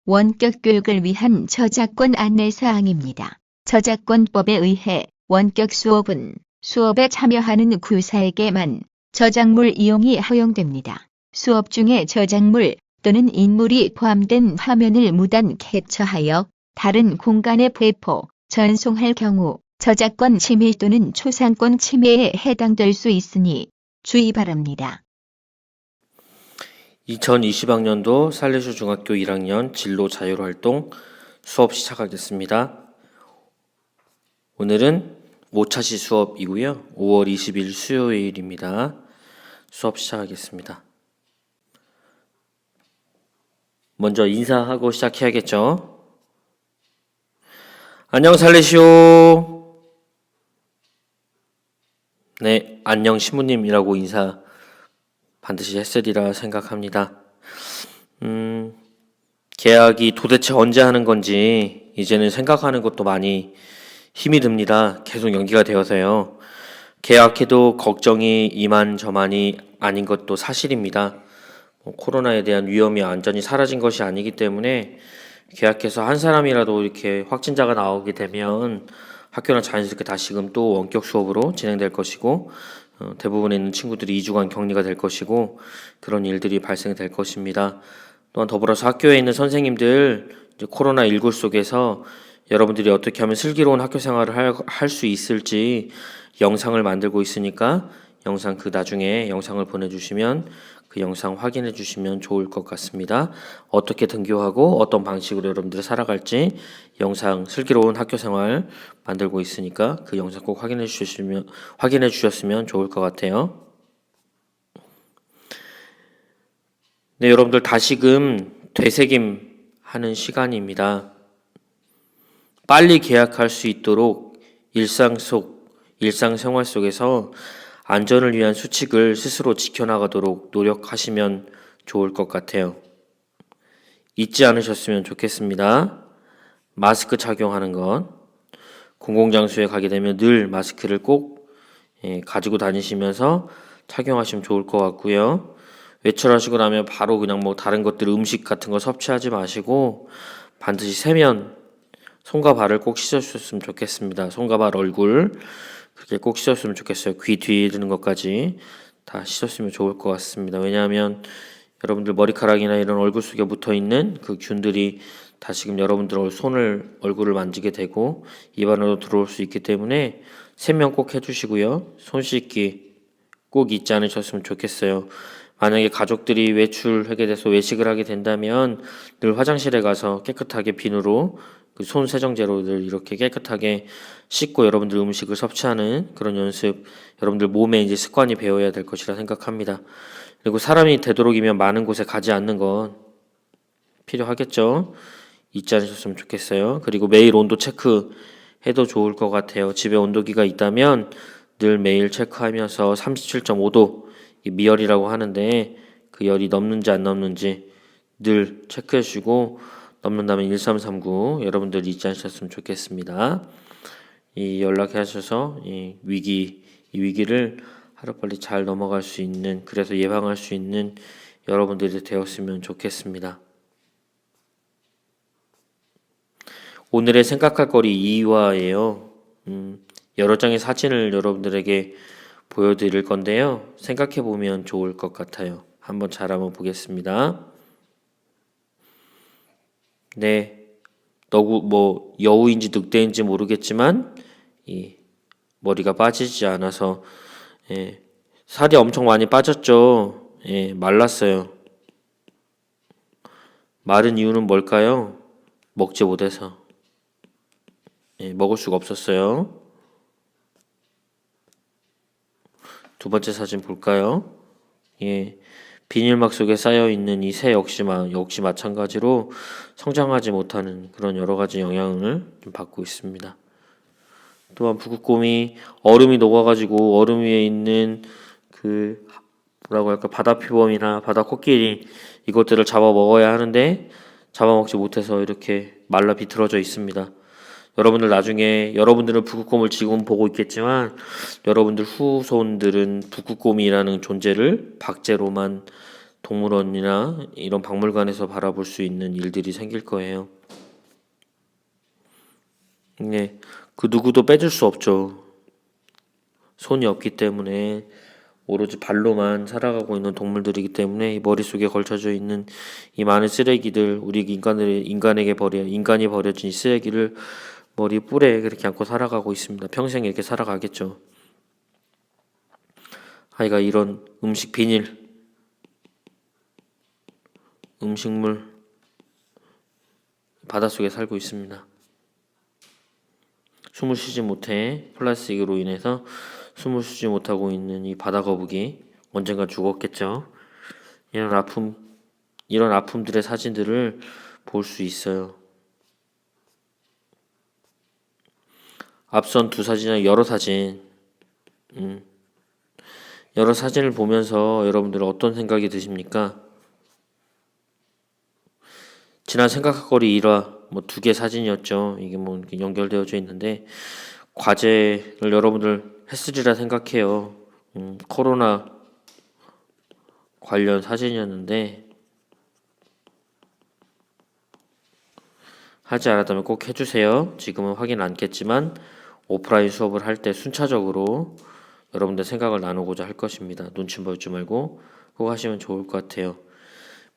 원격 교육을 위한 저작권 안내사항입니다. 저작권법에 의해 원격 수업은 수업에 참여하는 구사에게만 저작물 이용이 허용됩니다. 수업 중에 저작물 또는 인물이 포함된 화면을 무단 캡처하여 다른 공간에 배포, 전송할 경우 저작권 침해 또는 초상권 침해에 해당될 수 있으니 주의 바랍니다. 2020학년도 살레슈 중학교 1학년 진로 자율활동 수업 시작하겠습니다. 오늘은 5차시 수업이고요. 5월 20일 수요일입니다. 수업 시작하겠습니다. 먼저 인사하고 시작해야겠죠? 안녕 살레슈. 네, 안녕 신부님이라고 인사 반드시 했으리라 생각합니다. 계약이 도대체 언제 하는 건지 이제는 생각하는 것도 많이 힘이 듭니다. 계속 연기가 되어서요. 계약해도 걱정이 이만저만이 아닌 것도 사실입니다. 코로나에 대한 위험이 완전히 사라진 것이 아니기 때문에 계약해서 한 사람이라도 이렇게 확진자가 나오게 되면 학교는 자연스럽게 다시금 또 원격 수업으로 진행될 것이고 대부분에 있는 친구들이 2주간 격리가 될 것이고 그런 일들이 발생될 것입니다. 또한 더불어서 학교에 있는 선생님들 이제 코로나19 속에서 여러분들이 어떻게 하면 슬기로운 학교 생활을 할 수 있을지 영상을 만들고 있으니까 영상 나중에 영상을 보내주시면 그 영상 확인해 주시면 좋을 것 같습니다. 어떻게 등교하고 어떤 방식으로 여러분들이 살아갈지 영상 슬기로운 학교 생활 만들고 있으니까 그 영상 꼭 확인해 주셨으면 좋을 것 같아요. 네, 여러분들 다시금 되새김 하는 시간입니다. 빨리 계약할 수 있도록 일상생활 속에서 안전을 위한 수칙을 스스로 지켜나가도록 노력하시면 좋을 것 같아요. 잊지 않으셨으면 좋겠습니다. 마스크 착용하는 것, 공공장소에 가게 되면 늘 마스크를 꼭 가지고 다니시면서 착용하시면 좋을 것 같고요. 외출하시고 나면 바로 그냥 다른 것들 음식 같은 거 섭취하지 마시고 반드시 세면 손과 발을 꼭 씻어주셨으면 좋겠습니다. 손과 발, 얼굴 그렇게 꼭 씻었으면 좋겠어요. 귀 뒤에 드는 것까지 다 씻었으면 좋을 것 같습니다. 왜냐하면 여러분들 머리카락이나 이런 얼굴 속에 붙어있는 그 균들이 다시금 여러분들 얼굴을 만지게 되고 입 안으로 들어올 수 있기 때문에 세면 꼭 해주시고요. 손 씻기 꼭 잊지 않으셨으면 좋겠어요. 만약에 가족들이 외출하게 돼서 외식을 하게 된다면 늘 화장실에 가서 깨끗하게 비누로 그 손 세정제로 늘 이렇게 깨끗하게 씻고 여러분들 음식을 섭취하는 그런 연습 여러분들 몸에 이제 습관이 배워야 될 것이라 생각합니다. 그리고 사람이 되도록이면 많은 곳에 가지 않는 건 필요하겠죠. 잊지 않으셨으면 좋겠어요. 그리고 매일 온도 체크 해도 좋을 것 같아요. 집에 온도기가 있다면 늘 매일 체크하면서 37.5도 미열이라고 하는데 그 열이 넘는지 안 넘는지 늘 체크해 주시고 넘는다면 1339 여러분들 잊지 않으셨으면 좋겠습니다. 연락해 주셔서 이 위기를 하루빨리 잘 넘어갈 수 있는 그래서 예방할 수 있는 여러분들이 되었으면 좋겠습니다. 오늘의 생각할 거리 2화예요. 여러 장의 사진을 여러분들에게 보여드릴 건데요. 생각해 보면 좋을 것 같아요. 한번 보겠습니다. 네, 여우인지 늑대인지 모르겠지만 이 머리가 빠지지 않아서 살이 엄청 많이 빠졌죠. 말랐어요. 마른 이유는 뭘까요? 먹지 못해서. 먹을 수가 없었어요. 두 번째 사진 볼까요? 비닐막 속에 쌓여있는 이 새 역시 마찬가지로 성장하지 못하는 그런 여러 가지 영향을 좀 받고 있습니다. 또한 북극곰이 얼음이 녹아가지고 얼음 위에 있는 바다 표범이나 바다 코끼리 이것들을 잡아 먹어야 하는데 잡아먹지 못해서 이렇게 말라 비틀어져 있습니다. 여러분들 나중에 여러분들은 북극곰을 지금 보고 있겠지만 여러분들 후손들은 북극곰이라는 존재를 박제로만 동물원이나 이런 박물관에서 바라볼 수 있는 일들이 생길 거예요. 네, 그 누구도 빼줄 수 없죠. 손이 없기 때문에 오로지 발로만 살아가고 있는 동물들이기 때문에 이 머릿속에 걸쳐져 있는 이 많은 쓰레기들, 우리 인간이 버려진 이 쓰레기를 머리 뿔에 그렇게 안고 살아가고 있습니다. 평생 이렇게 살아가겠죠. 아이가 이런 음식 비닐, 음식물 바닷속에 살고 있습니다. 숨을 쉬지 못해 플라스틱으로 인해서 숨을 쉬지 못하고 있는 이 바다 거북이 언젠가 죽었겠죠. 이런 아픔들의 사진들을 볼 수 있어요. 앞선 두 사진이나 여러 사진을 보면서 여러분들은 어떤 생각이 드십니까? 지난 생각거리 1화 뭐 2개 사진이었죠. 이게 뭐 이렇게 연결되어져 있는데 과제를 여러분들 했으리라 생각해요. 코로나 관련 사진이었는데 하지 않았다면 꼭 해주세요. 지금은 확인 않겠지만 오프라인 수업을 할 때 순차적으로 여러분들 생각을 나누고자 할 것입니다. 눈치 보지 말고 꼭 하시면 좋을 것 같아요.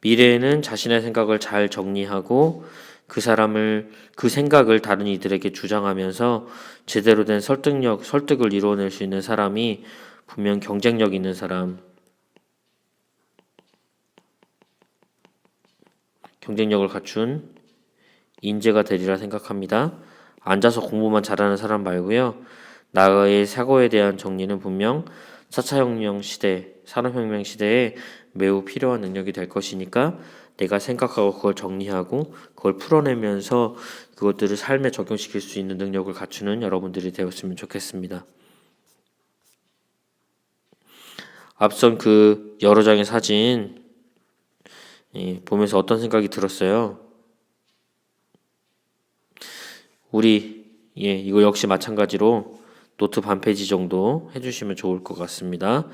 미래에는 자신의 생각을 잘 정리하고 그 생각을 다른 이들에게 주장하면서 제대로 된 설득을 이루어낼 수 있는 사람이 분명 경쟁력 있는 사람, 경쟁력을 갖춘 인재가 되리라 생각합니다. 앉아서 공부만 잘하는 사람 말고요. 나의 사고에 대한 정리는 분명 4차 혁명 시대, 산업혁명 시대에 매우 필요한 능력이 될 것이니까 내가 생각하고 그걸 정리하고 그걸 풀어내면서 그것들을 삶에 적용시킬 수 있는 능력을 갖추는 여러분들이 되었으면 좋겠습니다. 앞선 그 여러 장의 사진 보면서 어떤 생각이 들었어요? 이거 역시 마찬가지로 노트 반 페이지 정도 해주시면 좋을 것 같습니다.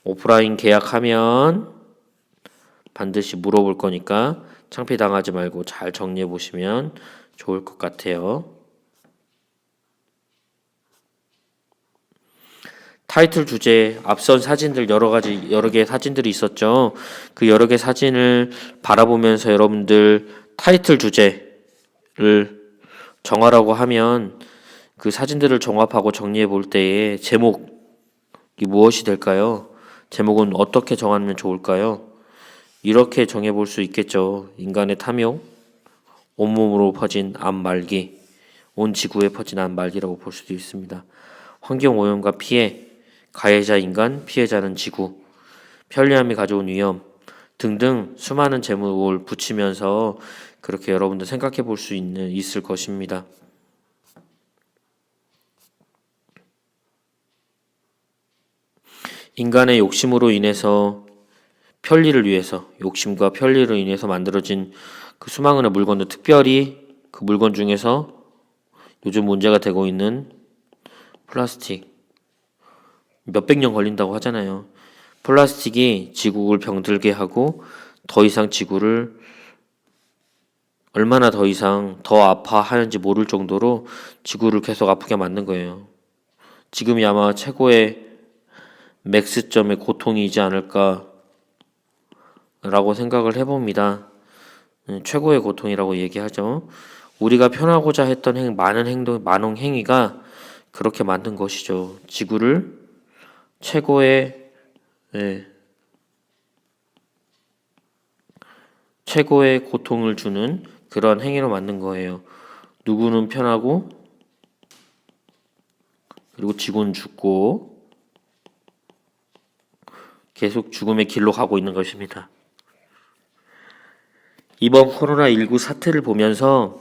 오프라인 계약하면 반드시 물어볼 거니까 창피당하지 말고 잘 정리해 보시면 좋을 것 같아요. 타이틀 주제, 앞선 사진들 여러 개의 사진들이 있었죠. 그 여러 개 사진을 바라보면서 여러분들 타이틀 주제를 정하라고 하면 그 사진들을 종합하고 정리해 볼 때에 제목이 무엇이 될까요? 제목은 어떻게 정하면 좋을까요? 이렇게 정해볼 수 있겠죠. 인간의 탐욕, 온몸으로 퍼진 암말기, 온 지구에 퍼진 암말기라고 볼 수도 있습니다. 환경오염과 피해, 가해자 인간, 피해자는 지구, 편리함이 가져온 위험 등등 수많은 제목을 붙이면서 그렇게 여러분들 생각해 볼 수 있을 것입니다. 인간의 욕심과 편리를 위해서 만들어진 그 수많은 물건들, 특별히 그 물건 중에서 요즘 문제가 되고 있는 플라스틱, 몇백 년 걸린다고 하잖아요. 플라스틱이 지구를 병들게 하고 더 이상 지구를 얼마나 더 이상 더 아파하는지 모를 정도로 지구를 계속 아프게 만든 거예요. 지금이 아마 최고의 맥스점의 고통이지 않을까 라고 생각을 해봅니다. 최고의 고통이라고 얘기하죠. 우리가 편하고자 했던 많은 행위가 그렇게 만든 것이죠. 지구를 최고의 고통을 주는 그런 행위로 만든 거예요. 누구는 편하고 그리고 지구는 죽고 계속 죽음의 길로 가고 있는 것입니다. 이번 코로나19 사태를 보면서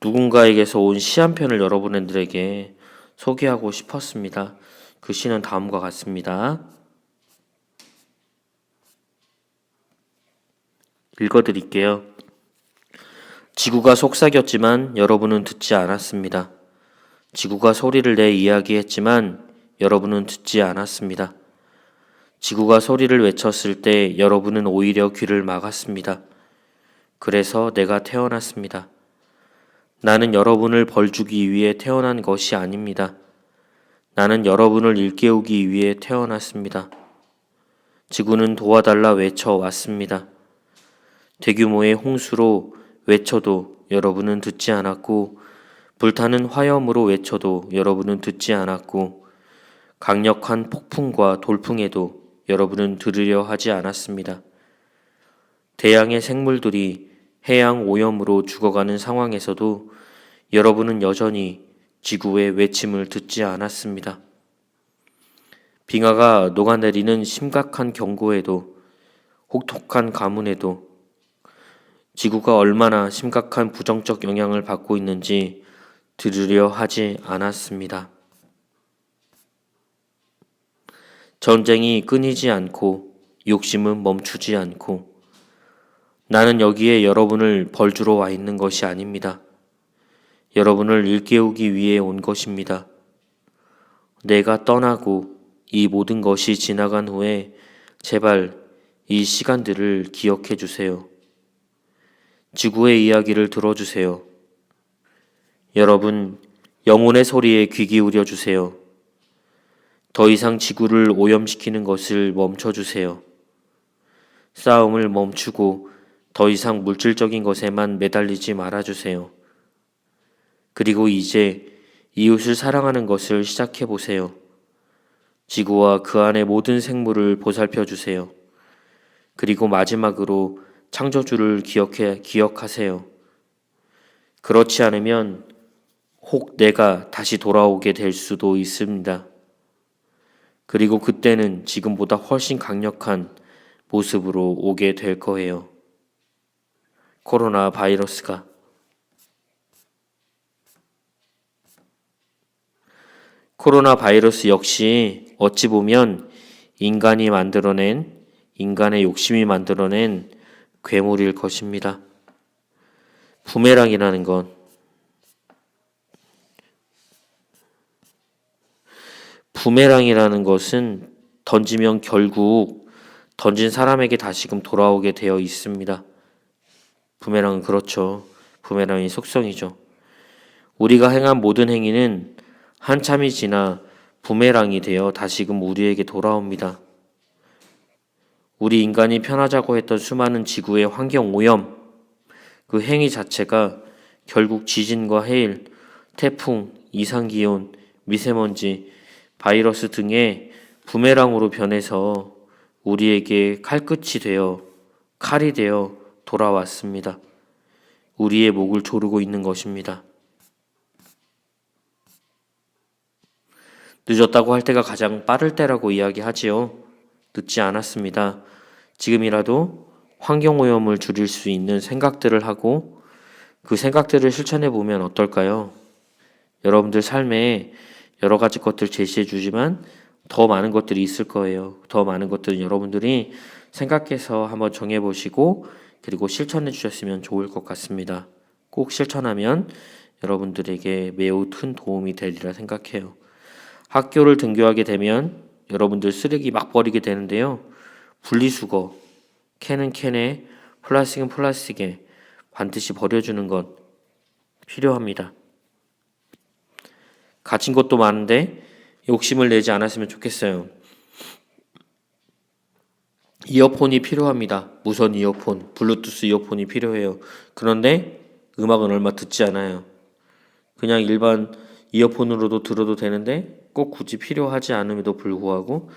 누군가에게서 온 시 한 편을 여러분들에게 소개하고 싶었습니다. 그 시는 다음과 같습니다. 읽어드릴게요. 지구가 속삭였지만 여러분은 듣지 않았습니다. 지구가 소리를 내 이야기했지만 여러분은 듣지 않았습니다. 지구가 소리를 외쳤을 때 여러분은 오히려 귀를 막았습니다. 그래서 내가 태어났습니다. 나는 여러분을 벌주기 위해 태어난 것이 아닙니다. 나는 여러분을 일깨우기 위해 태어났습니다. 지구는 도와달라 외쳐왔습니다. 대규모의 홍수로 외쳐도 여러분은 듣지 않았고, 불타는 화염으로 외쳐도 여러분은 듣지 않았고, 강력한 폭풍과 돌풍에도 여러분은 들으려 하지 않았습니다. 대양의 생물들이 해양 오염으로 죽어가는 상황에서도 여러분은 여전히 지구의 외침을 듣지 않았습니다. 빙하가 녹아내리는 심각한 경고에도, 혹독한 가뭄에도 지구가 얼마나 심각한 부정적 영향을 받고 있는지 들으려 하지 않았습니다. 전쟁이 끊이지 않고 욕심은 멈추지 않고, 나는 여기에 여러분을 벌주러 와 있는 것이 아닙니다. 여러분을 일깨우기 위해 온 것입니다. 내가 떠나고 이 모든 것이 지나간 후에 제발 이 시간들을 기억해 주세요. 지구의 이야기를 들어주세요. 여러분, 영혼의 소리에 귀 기울여 주세요. 더 이상 지구를 오염시키는 것을 멈춰주세요. 싸움을 멈추고 더 이상 물질적인 것에만 매달리지 말아주세요. 그리고 이제 이웃을 사랑하는 것을 시작해 보세요. 지구와 그 안의 모든 생물을 보살펴 주세요. 그리고 마지막으로 창조주를 기억하세요. 그렇지 않으면 혹 내가 다시 돌아오게 될 수도 있습니다. 그리고 그때는 지금보다 훨씬 강력한 모습으로 오게 될 거예요. 코로나 바이러스가. 코로나 바이러스 역시 어찌 보면 인간의 욕심이 만들어낸 괴물일 것입니다. 부메랑이라는 것은 던지면 결국 던진 사람에게 다시금 돌아오게 되어 있습니다. 부메랑은 그렇죠. 부메랑의 속성이죠. 우리가 행한 모든 행위는 한참이 지나 부메랑이 되어 다시금 우리에게 돌아옵니다. 우리 인간이 편하자고 했던 수많은 지구의 환경 오염, 그 행위 자체가 결국 지진과 해일, 태풍, 이상기온, 미세먼지, 바이러스 등의 부메랑으로 변해서 우리에게 칼이 되어 돌아왔습니다. 우리의 목을 조르고 있는 것입니다. 늦었다고 할 때가 가장 빠를 때라고 이야기하지요. 늦지 않았습니다. 지금이라도 환경오염을 줄일 수 있는 생각들을 하고 그 생각들을 실천해 보면 어떨까요? 여러분들 삶에 여러 가지 것들 제시해 주지만 더 많은 것들이 있을 거예요. 더 많은 것들은 여러분들이 생각해서 한번 정해 보시고 그리고 실천해 주셨으면 좋을 것 같습니다. 꼭 실천하면 여러분들에게 매우 큰 도움이 되리라 생각해요. 학교를 등교하게 되면 여러분들 쓰레기 막 버리게 되는데요. 분리수거, 캔은 캔에, 플라스틱은 플라스틱에 반드시 버려주는 것 필요합니다. 가진 것도 많은데 욕심을 내지 않았으면 좋겠어요. 이어폰이 필요합니다. 무선 이어폰, 블루투스 이어폰이 필요해요. 그런데 음악은 얼마 듣지 않아요. 그냥 일반 이어폰으로도 들어도 되는데 꼭 굳이 필요하지 않음에도 불구하고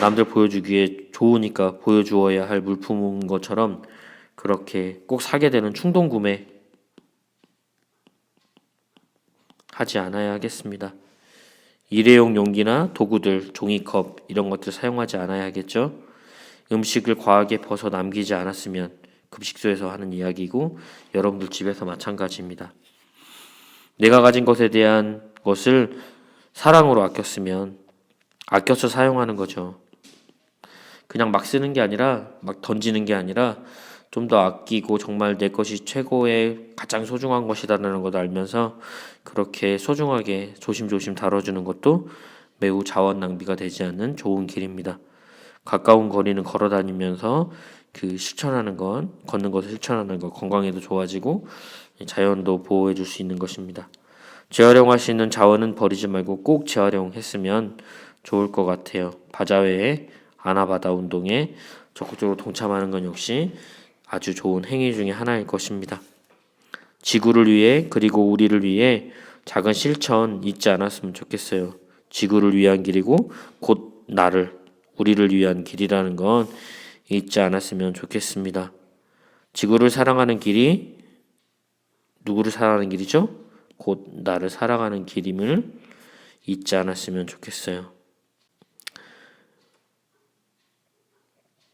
남들 보여주기에 좋으니까 보여주어야 할 물품인 것처럼 그렇게 꼭 사게 되는 충동 구매 하지 않아야 하겠습니다. 일회용 용기나 도구들, 종이컵 이런 것들 사용하지 않아야 하겠죠. 음식을 과하게 벗어 남기지 않았으면 급식소에서 하는 이야기고 여러분들 집에서 마찬가지입니다. 내가 가진 것에 대한 것을 사랑으로 아껴서 사용하는 거죠. 그냥 막 쓰는 게 아니라 막 던지는 게 아니라 좀 더 아끼고 정말 내 것이 최고의 가장 소중한 것이다라는 것을 알면서 그렇게 소중하게 조심조심 다뤄주는 것도 매우 자원 낭비가 되지 않는 좋은 길입니다. 가까운 거리는 걸어 다니면서 걷는 것을 실천하는 것, 건강에도 좋아지고 자연도 보호해 줄 수 있는 것입니다. 재활용할 수 있는 자원은 버리지 말고 꼭 재활용했으면 좋을 것 같아요. 바자회에 아나바다 운동에 적극적으로 동참하는 건 역시 아주 좋은 행위 중에 하나일 것입니다. 지구를 위해 그리고 우리를 위해 작은 실천 잊지 않았으면 좋겠어요. 지구를 위한 길이고 곧 우리를 위한 길이라는 건 잊지 않았으면 좋겠습니다. 지구를 사랑하는 길이 누구를 사랑하는 길이죠? 곧 나를 살아가는 길임을 잊지 않았으면 좋겠어요.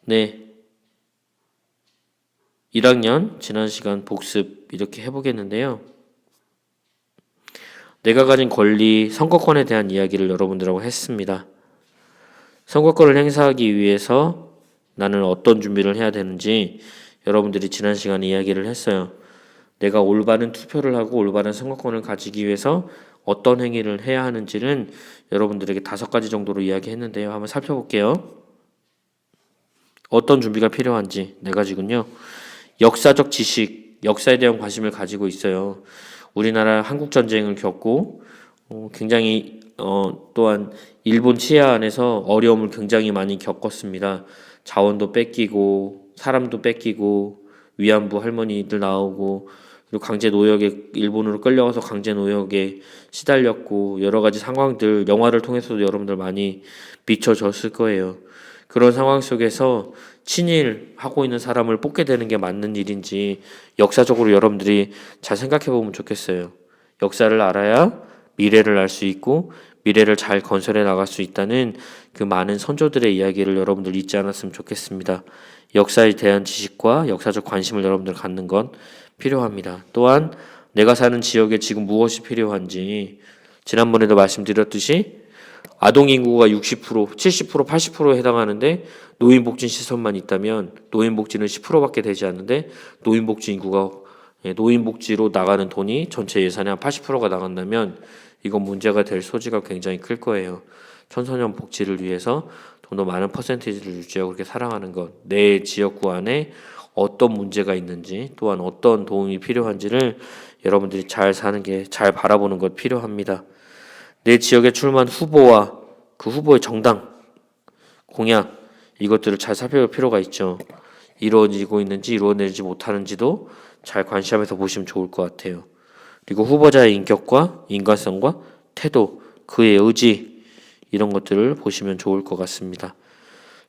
네. 1학년 지난 시간 복습 이렇게 해보겠는데요. 내가 가진 권리, 선거권에 대한 이야기를 여러분들하고 했습니다. 선거권을 행사하기 위해서 나는 어떤 준비를 해야 되는지 여러분들이 지난 시간에 이야기를 했어요. 내가 올바른 투표를 하고 올바른 선거권을 가지기 위해서 어떤 행위를 해야 하는지는 여러분들에게 5가지 정도로 이야기했는데요. 한번 살펴볼게요. 어떤 준비가 필요한지 4가지군요. 역사적 지식, 역사에 대한 관심을 가지고 있어요. 우리나라 한국전쟁을 겪고 굉장히 또한 일본 치하 안에서 어려움을 굉장히 많이 겪었습니다. 자원도 뺏기고 사람도 뺏기고 위안부 할머니들 나오고 그리고 강제 노역에 일본으로 끌려가서 강제 노역에 시달렸고 여러 가지 상황들 영화를 통해서도 여러분들 많이 비춰졌을 거예요. 그런 상황 속에서 친일하고 있는 사람을 뽑게 되는 게 맞는 일인지 역사적으로 여러분들이 잘 생각해 보면 좋겠어요. 역사를 알아야 미래를 알 수 있고 미래를 잘 건설해 나갈 수 있다는 그 많은 선조들의 이야기를 여러분들 잊지 않았으면 좋겠습니다. 역사에 대한 지식과 역사적 관심을 여러분들 갖는 건 필요합니다. 또한 내가 사는 지역에 지금 무엇이 필요한지 지난번에도 말씀드렸듯이 아동 인구가 60%, 70%, 80%에 해당하는데 노인복지 시설만 있다면 노인복지는 10%밖에 되지 않는데 노인복지로 나가는 돈이 전체 예산의 한 80%가 나간다면 이건 문제가 될 소지가 굉장히 클 거예요. 청소년 복지를 위해서 좀 더 많은 퍼센테이지를 유지하고 그렇게 살아가는 것, 내 지역구 안에 어떤 문제가 있는지 또한 어떤 도움이 필요한지를 여러분들이 잘 사는 게 잘 바라보는 것 필요합니다. 내 지역에 출마한 후보와 그 후보의 정당, 공약 이것들을 잘 살펴볼 필요가 있죠. 이루어지고 있는지 이루어내지 못하는지도 잘 관심하면서 보시면 좋을 것 같아요. 그리고 후보자의 인격과 인간성과 태도, 그의 의지 이런 것들을 보시면 좋을 것 같습니다.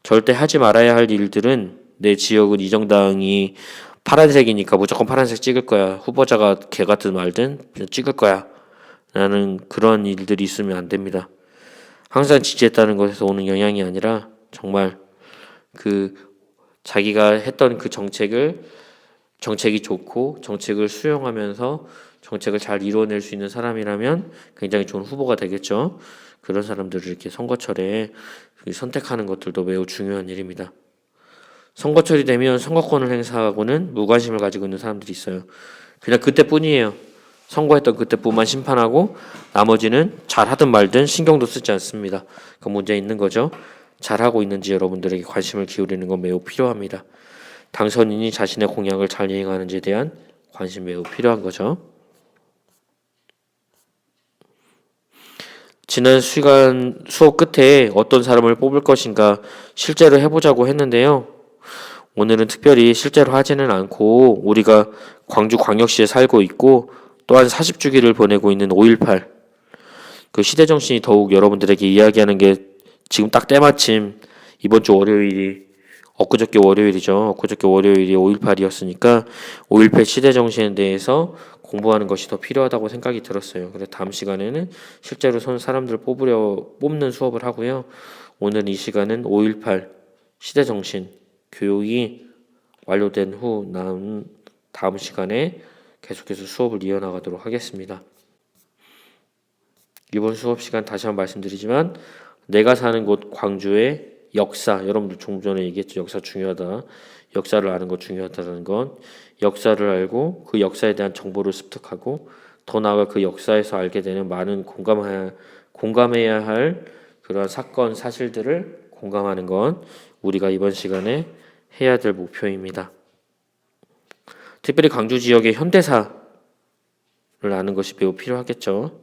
절대 하지 말아야 할 일들은 내 지역은 이 정당이 파란색이니까 무조건 파란색 찍을 거야. 후보자가 개 같든 말든 찍을 거야. 라는 그런 일들이 있으면 안 됩니다. 항상 지지했다는 것에서 오는 영향이 아니라 정말 그 자기가 했던 그 정책이 좋고 정책을 수용하면서 정책을 잘 이루어낼 수 있는 사람이라면 굉장히 좋은 후보가 되겠죠. 그런 사람들을 이렇게 선거철에 선택하는 것들도 매우 중요한 일입니다. 선거철이 되면 선거권을 행사하고는 무관심을 가지고 있는 사람들이 있어요. 그냥 그때뿐이에요. 선거했던 그때뿐만 심판하고 나머지는 잘하든 말든 신경도 쓰지 않습니다. 그 문제 있는 거죠. 잘하고 있는지 여러분들에게 관심을 기울이는 건 매우 필요합니다. 당선인이 자신의 공약을 잘 이행하는지에 대한 관심 매우 필요한 거죠. 지난 시간 수업 끝에 어떤 사람을 뽑을 것인가 실제로 해보자고 했는데요. 오늘은 특별히 실제로 하지는 않고 우리가 광주광역시에 살고 있고 또한 40주기를 보내고 있는 5.18 그 시대정신이 더욱 여러분들에게 이야기하는 게 지금 딱 때마침 이번 주 월요일이 엊그저께 월요일이죠. 엊그저께 월요일이 5.18이었으니까 5.18 시대정신에 대해서 공부하는 것이 더 필요하다고 생각이 들었어요. 그래서 다음 시간에는 실제로 사람들을 뽑는 수업을 하고요. 오늘 이 시간은 5.18 시대정신 교육이 완료된 후 다음 시간에 계속해서 수업을 이어나가도록 하겠습니다. 이번 수업 시간 다시 한번 말씀드리지만 내가 사는 곳 광주의 역사, 여러분들 좀 전에 얘기했죠. 역사 중요하다. 역사를 아는 것 중요하다는 건 역사를 알고 그 역사에 대한 정보를 습득하고 더 나아가 그 역사에서 알게 되는 많은 공감해야 할 그런 사건, 사실들을 공감하는 건 우리가 이번 시간에 해야 될 목표입니다. 특별히 광주 지역의 현대사를 아는 것이 매우 필요하겠죠.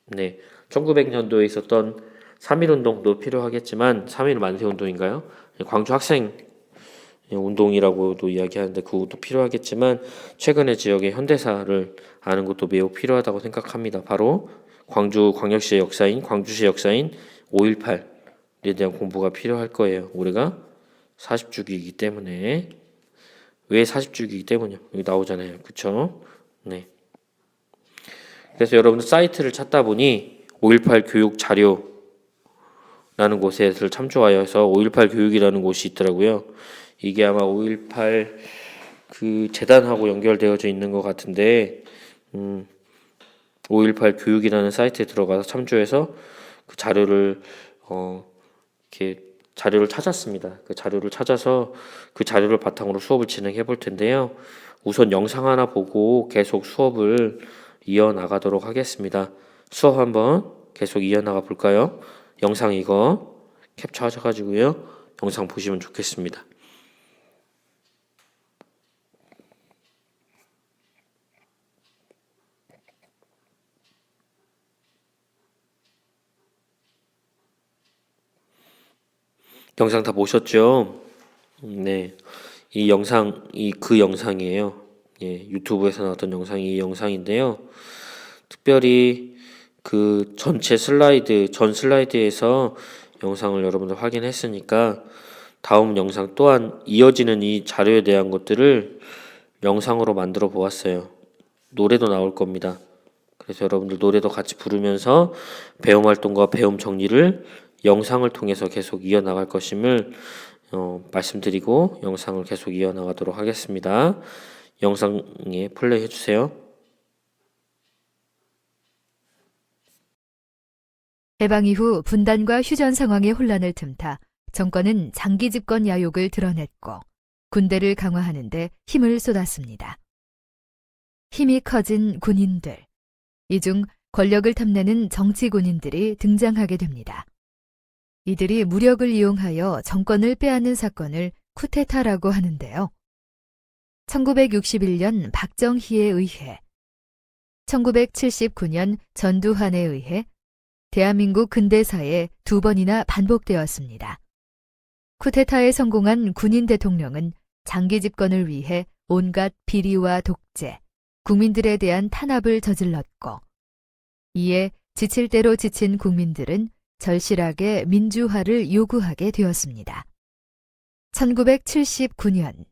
네, 1900년도에 있었던 3.1운동도 필요하겠지만 3.1 만세운동인가요? 광주 학생 운동이라고도 이야기하는데 그것도 필요하겠지만 최근의 지역의 현대사를 아는 것도 매우 필요하다고 생각합니다. 바로 광주광역시의 역사인 광주시의 역사인 5.18에 대한 공부가 필요할 거예요. 올해가 40주기이기 때문에. 왜 40주기이기 때문이요? 여기 나오잖아요. 그쵸? 네. 그래서 여러분들 사이트를 찾다 보니 5.18 교육 자료라는 곳에서 참조하여서 5.18 교육이라는 곳이 있더라고요. 이게 아마 5.18 그 재단하고 연결되어져 있는 것 같은데 5.18 교육이라는 사이트에 들어가서 참조해서 그 자료를 이렇게 자료를 찾았습니다. 그 자료를 찾아서 그 자료를 바탕으로 수업을 진행해 볼 텐데요. 우선 영상 하나 보고 계속 수업을 이어나가도록 하겠습니다. 수업 한번 계속 이어나가 볼까요? 영상 이거 캡처하셔가지고요. 영상 보시면 좋겠습니다. 영상 다 보셨죠? 네. 이 영상이 그 영상이에요. 예, 유튜브에서 나왔던 영상이 이 영상인데요. 특별히 그 전체 슬라이드, 전 슬라이드에서 영상을 여러분들 확인했으니까 다음 영상 또한 이어지는 이 자료에 대한 것들을 영상으로 만들어 보았어요. 노래도 나올 겁니다. 그래서 여러분들 노래도 같이 부르면서 배움 활동과 배움 정리를 영상을 통해서 계속 이어나갈 것임을 말씀드리고 영상을 계속 이어나가도록 하겠습니다. 영상에 플레이 해주세요. 해방 이후 분단과 휴전 상황의 혼란을 틈타 정권은 장기 집권 야욕을 드러냈고 군대를 강화하는 데 힘을 쏟았습니다. 힘이 커진 군인들, 이 중 권력을 탐내는 정치 군인들이 등장하게 됩니다. 이들이 무력을 이용하여 정권을 빼앗는 사건을 쿠데타라고 하는데요. 1961년 박정희에 의해, 1979년 전두환에 의해 대한민국 근대사에 2번이나 반복되었습니다. 쿠데타에 성공한 군인 대통령은 장기 집권을 위해 온갖 비리와 독재, 국민들에 대한 탄압을 저질렀고, 이에 지칠 대로 지친 국민들은 절실하게 민주화를 요구하게 되었습니다. 1979년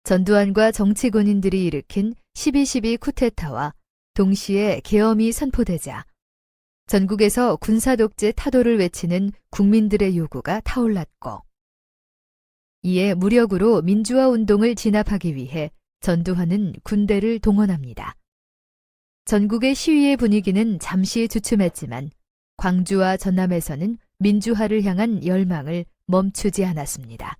전두환과 정치 군인들이 일으킨 12.12 쿠데타와 동시에 계엄이 선포되자 전국에서 군사독재 타도를 외치는 국민들의 요구가 타올랐고, 이에 무력으로 민주화 운동을 진압하기 위해 전두환은 군대를 동원합니다. 전국의 시위의 분위기는 잠시 주춤했지만 광주와 전남에서는 민주화를 향한 열망을 멈추지 않았습니다.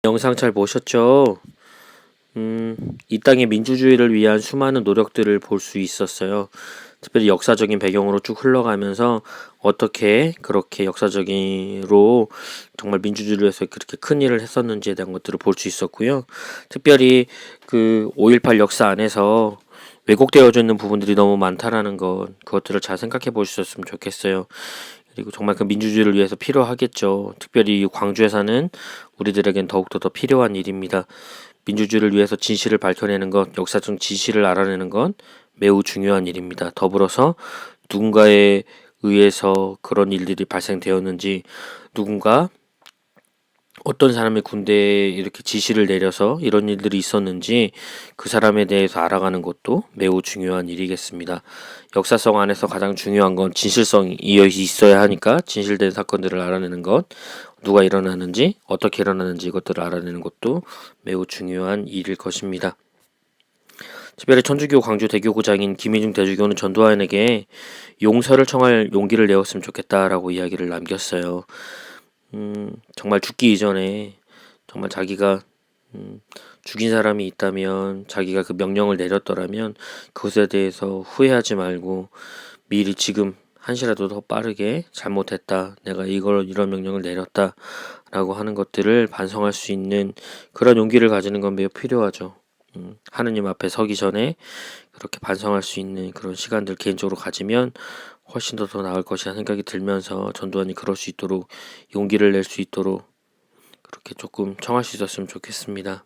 영상 잘 보셨죠? 이 땅의 민주주의를 위한 수많은 노력들을 볼 수 있었어요. 특별히 역사적인 배경으로 쭉 흘러가면서 어떻게 그렇게 역사적으로 정말 민주주의를 위해서 그렇게 큰 일을 했었는지에 대한 것들을 볼 수 있었고요. 특별히 그 5.18 역사 안에서 왜곡되어져 있는 부분들이 너무 많다라는 것, 그것들을 잘 생각해 보셨으면 좋겠어요. 그리고 정말 그 민주주의를 위해서 필요하겠죠. 특별히 이 광주에 사는 우리들에겐 더욱더 더 필요한 일입니다. 민주주의를 위해서 진실을 밝혀내는 것, 역사적 진실을 알아내는 것 매우 중요한 일입니다. 더불어서 누군가에 의해서 그런 일들이 발생되었는지, 누군가 어떤 사람이 군대에 이렇게 지시를 내려서 이런 일들이 있었는지 그 사람에 대해서 알아가는 것도 매우 중요한 일이겠습니다. 역사성 안에서 가장 중요한 건 진실성이 있어야 하니까 진실된 사건들을 알아내는 것, 누가 일어나는지, 어떻게 일어나는지 이것들을 알아내는 것도 매우 중요한 일일 것입니다. 특별히 천주교 광주 대교구장인 김희중 대주교는 전두환에게 용서를 청할 용기를 내었으면 좋겠다라고 이야기를 남겼어요. 정말 죽기 이전에 정말 자기가 죽인 사람이 있다면, 자기가 그 명령을 내렸더라면 그것에 대해서 후회하지 말고 미리 지금 한시라도 더 빠르게 잘못했다, 내가 이런 명령을 내렸다 라고 하는 것들을 반성할 수 있는 그런 용기를 가지는 건 매우 필요하죠. 하느님 앞에 서기 전에 그렇게 반성할 수 있는 그런 시간들 개인적으로 가지면 훨씬 더 나을 것이라는 생각이 들면서 전두환이 그럴 수 있도록, 용기를 낼 수 있도록 그렇게 조금 청할 수 있었으면 좋겠습니다.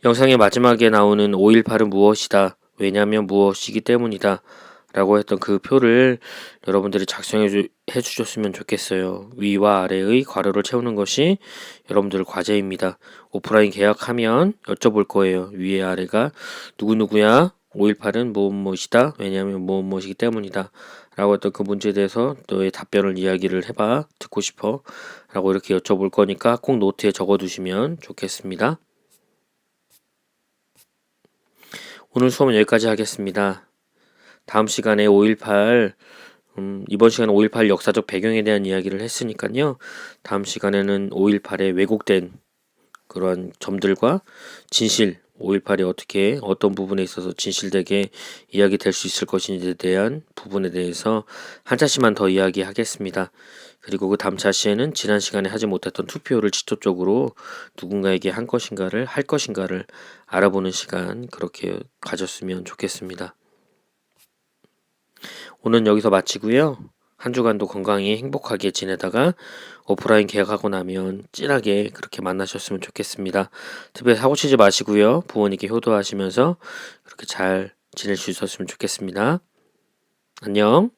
영상의 마지막에 나오는 5.18은 무엇이다, 왜냐하면 무엇이기 때문이다 라고 했던 그 표를 여러분들이 작성해 주셨으면 좋겠어요. 위와 아래의 괄호를 채우는 것이 여러분들 과제입니다. 오프라인 계약하면 여쭤볼 거예요. 위에 아래가 누구누구야, 5.18은 무엇이다, 왜냐하면 무엇이기 때문이다 라고 했던 그 문제에 대해서 너의 답변을 이야기를 해봐, 듣고 싶어 라고 이렇게 여쭤볼 거니까 꼭 노트에 적어 두시면 좋겠습니다. 오늘 수업은 여기까지 하겠습니다. 다음 시간에 5.18, 이번 시간에 5.18 역사적 배경에 대한 이야기를 했으니까요. 다음 시간에는 5.18의 왜곡된 그러한 점들과 진실, 5.18이 어떻게 어떤 부분에 있어서 진실되게 이야기될 수 있을 것인지에 대한 부분에 대해서 한 차시만 더 이야기하겠습니다. 그리고 그 다음 차시에는 지난 시간에 하지 못했던 투표를 직접적으로 누군가에게 할 것인가를 알아보는 시간, 그렇게 가졌으면 좋겠습니다. 오늘 여기서 마치고요. 한 주간도 건강히 행복하게 지내다가 오프라인 계약하고 나면 찐하게 그렇게 만나셨으면 좋겠습니다. 특별히 사고치지 마시고요. 부모님께 효도하시면서 그렇게 잘 지낼 수 있었으면 좋겠습니다. 안녕.